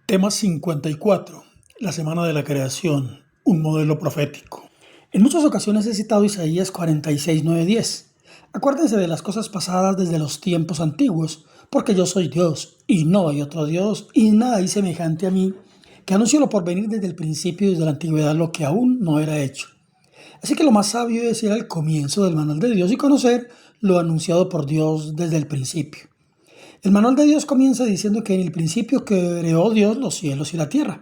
Tema 54. La semana de la creación, un modelo profético. En muchas ocasiones he citado Isaías 46, 9, 10. Acuérdense de las cosas pasadas desde los tiempos antiguos, porque yo soy Dios, y no hay otro Dios, y nada hay semejante a mí, que anuncio lo por venir desde el principio y desde la antigüedad lo que aún no era hecho. Así que lo más sabio es ir al comienzo del manual de Dios y conocer lo anunciado por Dios desde el principio. El manual de Dios comienza diciendo que en el principio creó Dios los cielos y la tierra.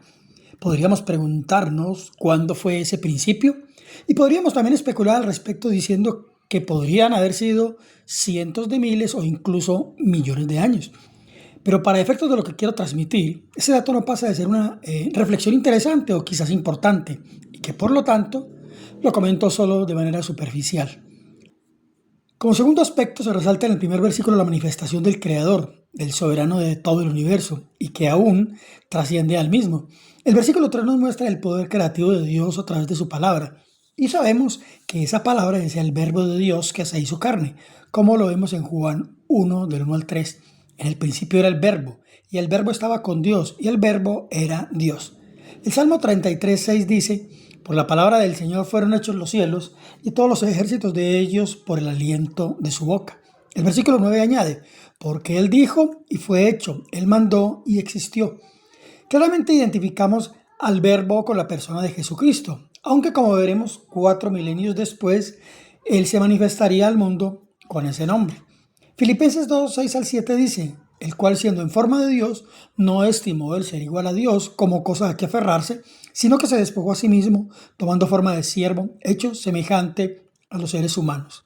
Podríamos preguntarnos cuándo fue ese principio y podríamos también especular al respecto diciendo que podrían haber sido cientos de miles o incluso millones de años. Pero para efectos de lo que quiero transmitir, ese dato no pasa de ser una reflexión interesante o quizás importante y que por lo tanto lo comento solo de manera superficial. Como segundo aspecto se resalta en el primer versículo la manifestación del Creador, del soberano de todo el universo, y que aún trasciende al mismo. El versículo 3 nos muestra el poder creativo de Dios a través de su palabra, y sabemos que esa palabra es el verbo de Dios que se hizo carne, como lo vemos en Juan 1, del 1 al 3. En el principio era el verbo, y el verbo estaba con Dios, y el verbo era Dios. El Salmo 33, 6 dice: por la palabra del Señor fueron hechos los cielos, y todos los ejércitos de ellos por el aliento de su boca. El versículo 9 añade: porque Él dijo y fue hecho, Él mandó y existió. Claramente identificamos al verbo con la persona de Jesucristo, aunque como veremos 4 milenios después, Él se manifestaría al mundo con ese nombre. Filipenses 2, 6 al 7 dice: el cual siendo en forma de Dios, no estimó el ser igual a Dios como cosa a que aferrarse, sino que se despojó a sí mismo, tomando forma de siervo, hecho semejante a los seres humanos.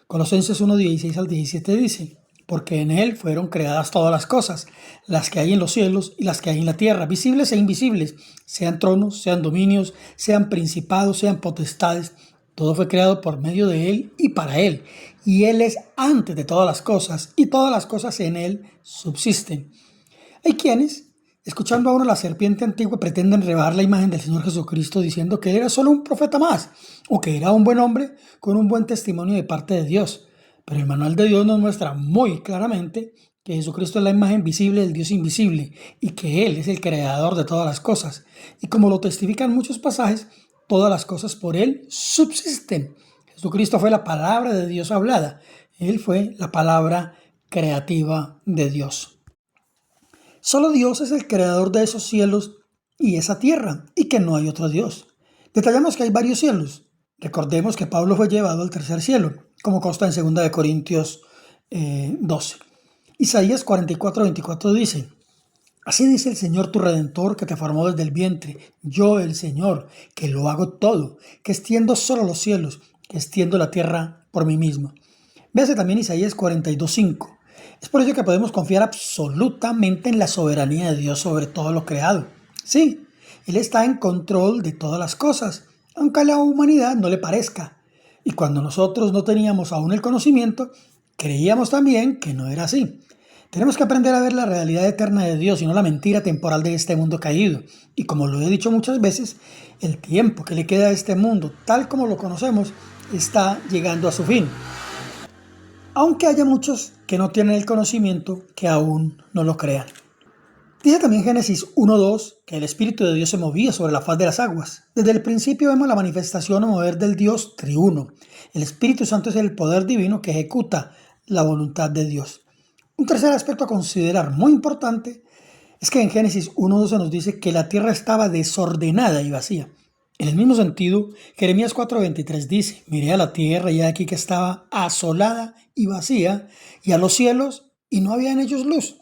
Colosenses 1, 16 al 17 dice: porque en Él fueron creadas todas las cosas, las que hay en los cielos y las que hay en la tierra, visibles e invisibles, sean tronos, sean dominios, sean principados, sean potestades. Todo fue creado por medio de Él y para Él, y Él es antes de todas las cosas, y todas las cosas en Él subsisten. Hay quienes, escuchando ahora la serpiente antigua, pretenden rebajar la imagen del Señor Jesucristo diciendo que Él era solo un profeta más, o que era un buen hombre con un buen testimonio de parte de Dios. Pero el manual de Dios nos muestra muy claramente que Jesucristo es la imagen visible del Dios invisible y que Él es el creador de todas las cosas. Y como lo testifican muchos pasajes, todas las cosas por Él subsisten. Jesucristo fue la palabra de Dios hablada. Él fue la palabra creativa de Dios. Solo Dios es el creador de esos cielos y esa tierra, y que no hay otro Dios. Detallamos que hay varios cielos. Recordemos que Pablo fue llevado al tercer cielo, como consta en 2 Corintios 12. Isaías 44, 24 dice: así dice el Señor tu Redentor, que te formó desde el vientre, yo el Señor, que lo hago todo, que extiendo solo los cielos, que extiendo la tierra por mí mismo. Véase también Isaías 42, 5. Es por ello que podemos confiar absolutamente en la soberanía de Dios sobre todo lo creado. Sí, Él está en control de todas las cosas, aunque a la humanidad no le parezca. Y cuando nosotros no teníamos aún el conocimiento, creíamos también que no era así. Tenemos que aprender a ver la realidad eterna de Dios y no la mentira temporal de este mundo caído. Y como lo he dicho muchas veces, el tiempo que le queda a este mundo, tal como lo conocemos, está llegando a su fin. Aunque haya muchos que no tienen el conocimiento, que aún no lo crean. Dice también Génesis 1:2 que el Espíritu de Dios se movía sobre la faz de las aguas. Desde el principio vemos la manifestación o mover del Dios triuno. El Espíritu Santo es el poder divino que ejecuta la voluntad de Dios. Un tercer aspecto a considerar muy importante es que en Génesis 1:12 nos dice que la tierra estaba desordenada y vacía. En el mismo sentido, Jeremías 4:23 dice: miré a la tierra y he aquí que estaba asolada y vacía, y a los cielos y no había en ellos luz.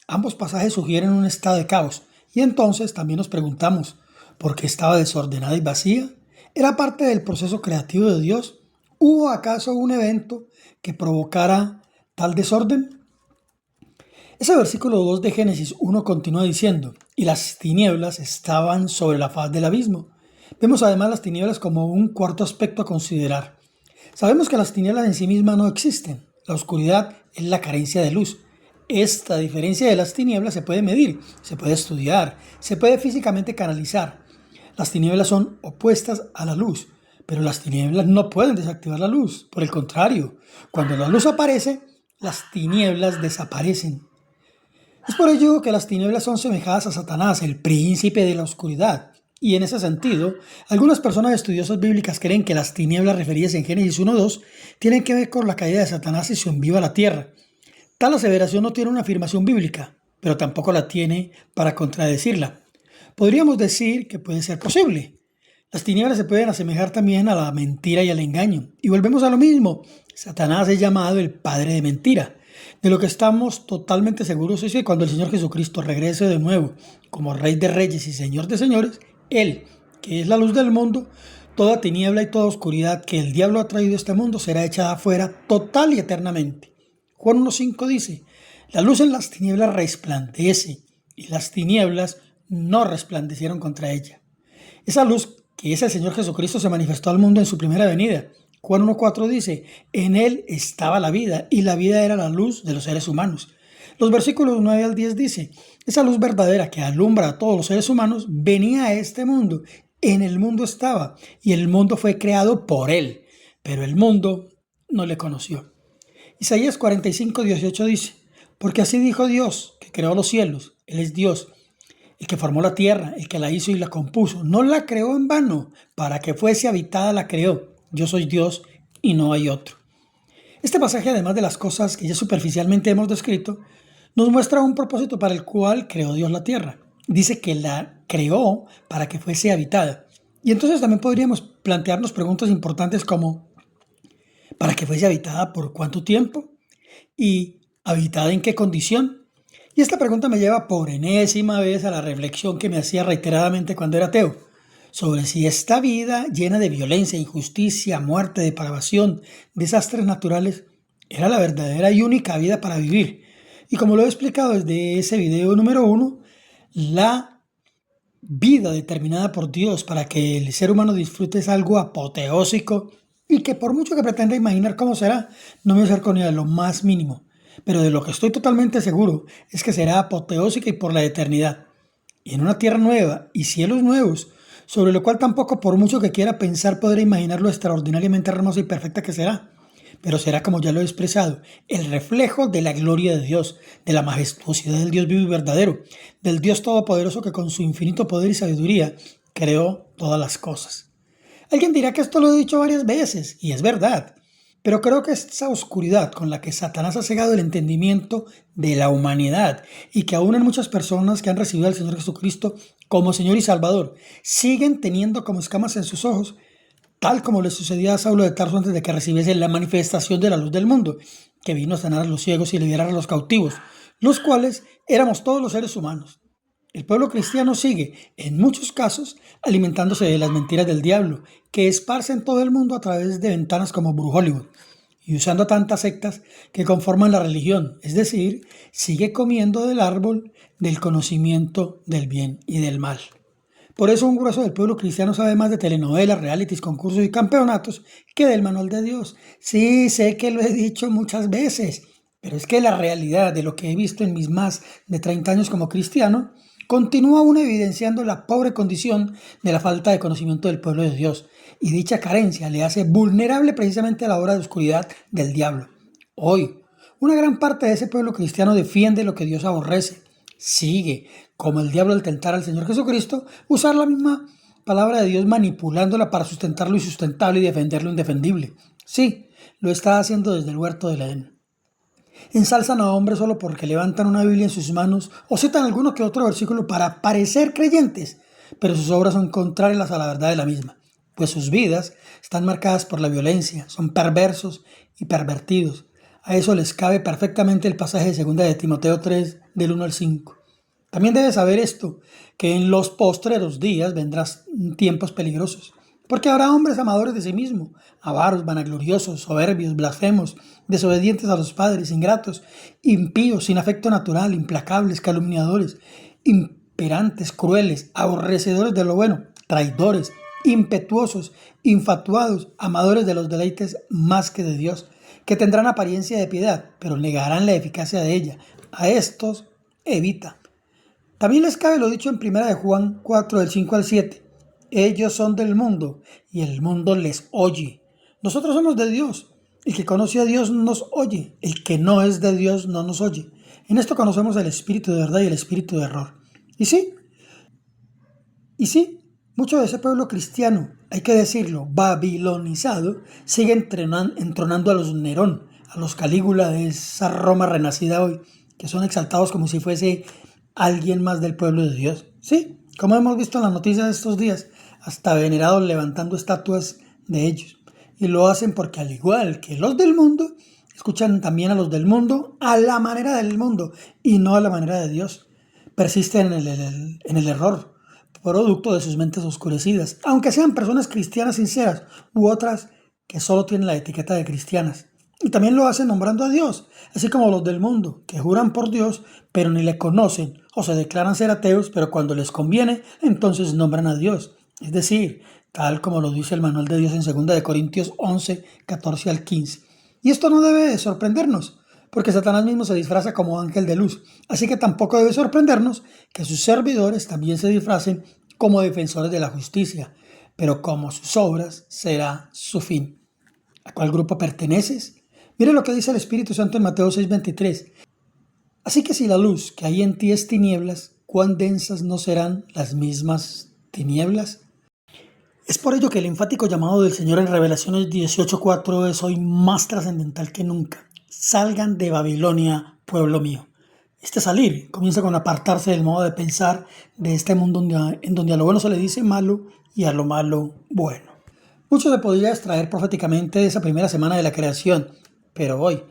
Ambos pasajes sugieren un estado de caos, y entonces también nos preguntamos: ¿por qué estaba desordenada y vacía? ¿Era parte del proceso creativo de Dios? ¿Hubo acaso un evento que provocara tal desorden? Ese versículo 2 de Génesis 1 continúa diciendo: y las tinieblas estaban sobre la faz del abismo. Vemos además las tinieblas como un cuarto aspecto a considerar. Sabemos que las tinieblas en sí mismas no existen. La oscuridad es la carencia de luz. Esta diferencia de las tinieblas se puede medir, se puede estudiar, se puede físicamente canalizar. Las tinieblas son opuestas a la luz, pero las tinieblas no pueden desactivar la luz. Por el contrario, cuando la luz aparece, las tinieblas desaparecen. Es por ello que las tinieblas son semejadas a Satanás, el príncipe de la oscuridad. Y en ese sentido, algunas personas estudiosas bíblicas creen que las tinieblas referidas en Génesis 1:2 tienen que ver con la caída de Satanás y su envío a la tierra. Tal aseveración no tiene una afirmación bíblica, pero tampoco la tiene para contradecirla. Podríamos decir que puede ser posible. Las tinieblas se pueden asemejar también a la mentira y al engaño. Y volvemos a lo mismo. Satanás es llamado el padre de mentira. De lo que estamos totalmente seguros es que cuando el Señor Jesucristo regrese de nuevo como Rey de Reyes y Señor de Señores, Él, que es la luz del mundo, toda tiniebla y toda oscuridad que el diablo ha traído a este mundo será echada afuera total y eternamente. Juan 1:5 dice, la luz en las tinieblas resplandece y las tinieblas no resplandecieron contra ella. Esa luz que es el Señor Jesucristo se manifestó al mundo en su primera venida. Juan 1:4 dice, en Él estaba la vida y la vida era la luz de los seres humanos. Los versículos 9 al 10 dice, esa luz verdadera que alumbra a todos los seres humanos venía a este mundo. En el mundo estaba y el mundo fue creado por Él, pero el mundo no le conoció. Isaías 45:18 dice, porque así dijo Dios, que creó los cielos, Él es Dios, el que formó la tierra, el que la hizo y la compuso, no la creó en vano, para que fuese habitada la creó. Yo soy Dios y no hay otro. Este pasaje, además de las cosas que ya superficialmente hemos descrito, nos muestra un propósito para el cual creó Dios la tierra. Dice que la creó para que fuese habitada. Y entonces también podríamos plantearnos preguntas importantes como, ¿para que fuese habitada por cuánto tiempo? ¿Y habitada en qué condición? Y esta pregunta me lleva por enésima vez a la reflexión que me hacía reiteradamente cuando era ateo, sobre si esta vida llena de violencia, injusticia, muerte, depravación, desastres naturales, era la verdadera y única vida para vivir. Y como lo he explicado desde ese video número 1, la vida determinada por Dios para que el ser humano disfrute es algo apoteósico y que por mucho que pretenda imaginar cómo será, no me acerco ni a lo más mínimo. Pero de lo que estoy totalmente seguro es que será apoteósica y por la eternidad. Y en una tierra nueva y cielos nuevos, sobre lo cual tampoco por mucho que quiera pensar podré imaginar lo extraordinariamente hermosa y perfecta que será. Pero será, como ya lo he expresado, el reflejo de la gloria de Dios, de la majestuosidad del Dios vivo y verdadero, del Dios todopoderoso que con su infinito poder y sabiduría creó todas las cosas. Alguien dirá que esto lo he dicho varias veces, y es verdad, pero creo que esa oscuridad con la que Satanás ha cegado el entendimiento de la humanidad y que aún en muchas personas que han recibido al Señor Jesucristo como Señor y Salvador siguen teniendo como escamas en sus ojos, tal como le sucedía a Saulo de Tarso antes de que recibiese la manifestación de la luz del mundo, que vino a sanar a los ciegos y liberar a los cautivos, los cuales éramos todos los seres humanos. El pueblo cristiano sigue, en muchos casos, alimentándose de las mentiras del diablo, que esparce en todo el mundo a través de ventanas como Hollywood, y usando a tantas sectas que conforman la religión, es decir, sigue comiendo del árbol del conocimiento del bien y del mal. Por eso un grueso del pueblo cristiano sabe más de telenovelas, realities, concursos y campeonatos que del manual de Dios. Sí, sé que lo he dicho muchas veces, pero es que la realidad de lo que he visto en mis más de 30 años como cristiano continúa aún evidenciando la pobre condición de la falta de conocimiento del pueblo de Dios, y dicha carencia le hace vulnerable precisamente a la hora de oscuridad del diablo. Hoy, una gran parte de ese pueblo cristiano defiende lo que Dios aborrece. Sigue, como el diablo al tentar al Señor Jesucristo, usar la misma palabra de Dios manipulándola para sustentar lo insustentable y defender lo indefendible. Sí, lo está haciendo desde el huerto del Edén. Ensalzan a hombres solo porque levantan una Biblia en sus manos o citan alguno que otro versículo para parecer creyentes, pero sus obras son contrarias a la verdad de la misma, pues sus vidas están marcadas por la violencia, son perversos y pervertidos. A eso les cabe perfectamente el pasaje de 2 de Timoteo 3, del 1 al 5. También debes saber esto, que en los postreros días vendrán tiempos peligrosos, porque habrá hombres amadores de sí mismos, avaros, vanagloriosos, soberbios, blasfemos, desobedientes a los padres, ingratos, impíos, sin afecto natural, implacables, calumniadores, imperantes, crueles, aborrecedores de lo bueno, traidores, impetuosos, infatuados, amadores de los deleites más que de Dios, que tendrán apariencia de piedad, pero negarán la eficacia de ella. A estos evita. También les cabe lo dicho en 1 de Juan 4, del 5 al 7. Ellos son del mundo y el mundo les oye. Nosotros somos de Dios. El que conoce a Dios nos oye. El que no es de Dios no nos oye. En esto conocemos el espíritu de verdad y el espíritu de error. Y sí, mucho de ese pueblo cristiano, hay que decirlo, babilonizado, sigue entronando a los Nerón, a los Calígula de esa Roma renacida hoy, que son exaltados como si fuese alguien más del pueblo de Dios. Sí, como hemos visto en las noticias de estos días, hasta venerados levantando estatuas de ellos. Y lo hacen porque, al igual que los del mundo, escuchan también a los del mundo a la manera del mundo y no a la manera de Dios. Persisten en el error, producto de sus mentes oscurecidas, aunque sean personas cristianas sinceras u otras que solo tienen la etiqueta de cristianas. Y también lo hacen nombrando a Dios, así como los del mundo, que juran por Dios, pero ni le conocen, o se declaran ser ateos, pero cuando les conviene, entonces nombran a Dios. Es decir, tal como lo dice el manual de Dios en 2 Corintios 11, 14 al 15. Y esto no debe sorprendernos, porque Satanás mismo se disfraza como ángel de luz, así que tampoco debe sorprendernos que sus servidores también se disfracen como defensores de la justicia, pero como sus obras será su fin. ¿A cuál grupo perteneces? Mire lo que dice el Espíritu Santo en Mateo 6:23. Así que si la luz que hay en ti es tinieblas, ¿cuán densas no serán las mismas tinieblas? Es por ello que el enfático llamado del Señor en Revelaciones 18:4 es hoy más trascendental que nunca. Salgan de Babilonia, pueblo mío. Este salir comienza con apartarse del modo de pensar de este mundo en donde a lo bueno se le dice malo y a lo malo bueno. Mucho se podría extraer proféticamente de esa primera semana de la creación, pero hoy,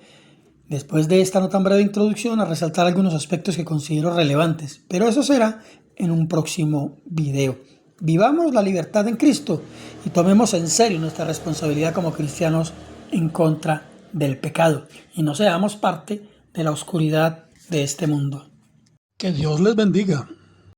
después de esta no tan breve introducción, a resaltar algunos aspectos que considero relevantes, pero eso será en un próximo video. Vivamos la libertad en Cristo y tomemos en serio nuestra responsabilidad como cristianos en contra del pecado y no seamos parte de la oscuridad de este mundo. Que Dios les bendiga.